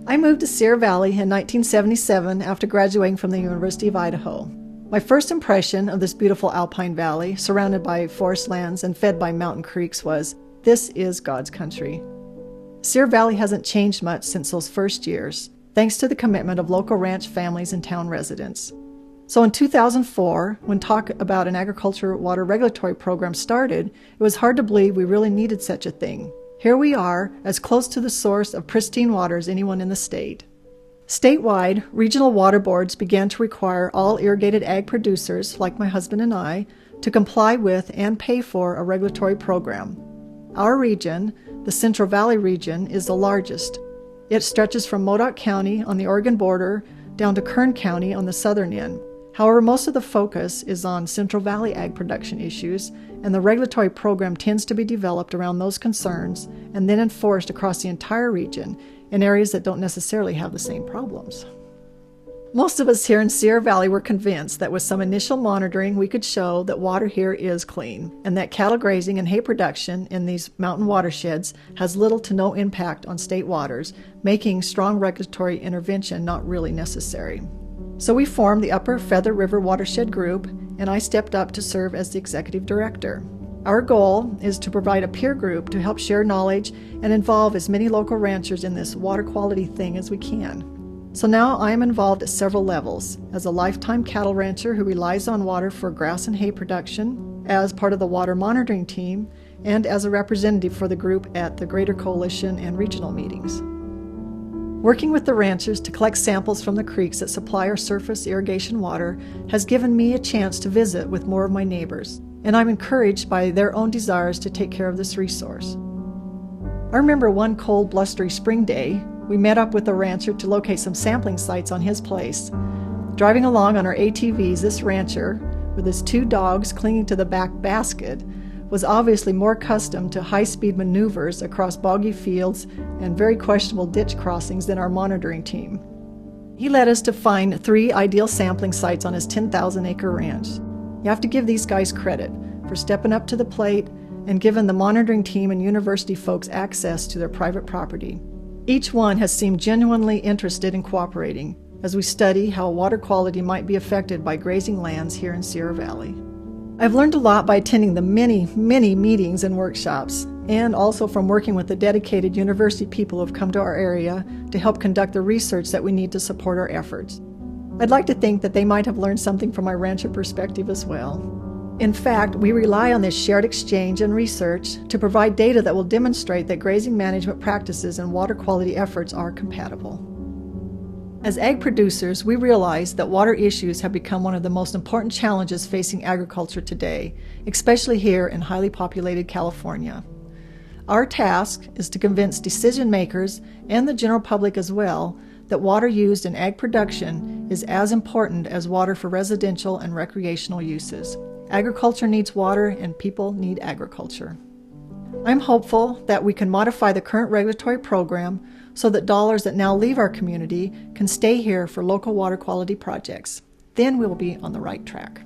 I moved to Sierra Valley in 1977 after graduating from the University of Idaho. My first impression of this beautiful alpine valley, surrounded by forest lands and fed by mountain creeks, was, this is God's country. Sierra Valley hasn't changed much since those first years, thanks to the commitment of local ranch families and town residents. So in 2004, when talk about an agriculture water regulatory program started, it was hard to believe we really needed such a thing. Here we are, as close to the source of pristine water as anyone in the state. Statewide, regional water boards began to require all irrigated ag producers, like my husband and I, to comply with and pay for a regulatory program. Our region, the Central Valley region, is the largest. It stretches from Modoc County on the Oregon border down to Kern County on the southern end. However, most of the focus is on Central Valley ag production issues, and the regulatory program tends to be developed around those concerns and then enforced across the entire region in areas that don't necessarily have the same problems. Most of us here in Sierra Valley were convinced that with some initial monitoring we could show that water here is clean and that cattle grazing and hay production in these mountain watersheds has little to no impact on state waters, making strong regulatory intervention not really necessary. So we formed the Upper Feather River Watershed Group, and I stepped up to serve as the executive director. Our goal is to provide a peer group to help share knowledge and involve as many local ranchers in this water quality thing as we can. So now I am involved at several levels, as a lifetime cattle rancher who relies on water for grass and hay production, as part of the water monitoring team, and as a representative for the group at the Greater Coalition and regional meetings. Working with the ranchers to collect samples from the creeks that supply our surface irrigation water has given me a chance to visit with more of my neighbors, and I'm encouraged by their own desires to take care of this resource. I remember one cold, blustery spring day, we met up with a rancher to locate some sampling sites on his place. Driving along on our ATVs, this rancher, with his 2 dogs clinging to the back basket, was obviously more accustomed to high-speed maneuvers across boggy fields and very questionable ditch crossings than our monitoring team. He led us to find 3 ideal sampling sites on his 10,000-acre ranch. You have to give these guys credit for stepping up to the plate and giving the monitoring team and university folks access to their private property. Each one has seemed genuinely interested in cooperating as we study how water quality might be affected by grazing lands here in Sierra Valley. I've learned a lot by attending the many meetings and workshops, and also from working with the dedicated university people who have come to our area to help conduct the research that we need to support our efforts. I'd like to think that they might have learned something from my rancher perspective as well. In fact, we rely on this shared exchange and research to provide data that will demonstrate that grazing management practices and water quality efforts are compatible. As ag producers, we realize that water issues have become one of the most important challenges facing agriculture today, especially here in highly populated California. Our task is to convince decision makers and the general public as well that water used in ag production is as important as water for residential and recreational uses. Agriculture needs water and people need agriculture. I'm hopeful that we can modify the current regulatory program so that dollars that now leave our community can stay here for local water quality projects. Then we will be on the right track.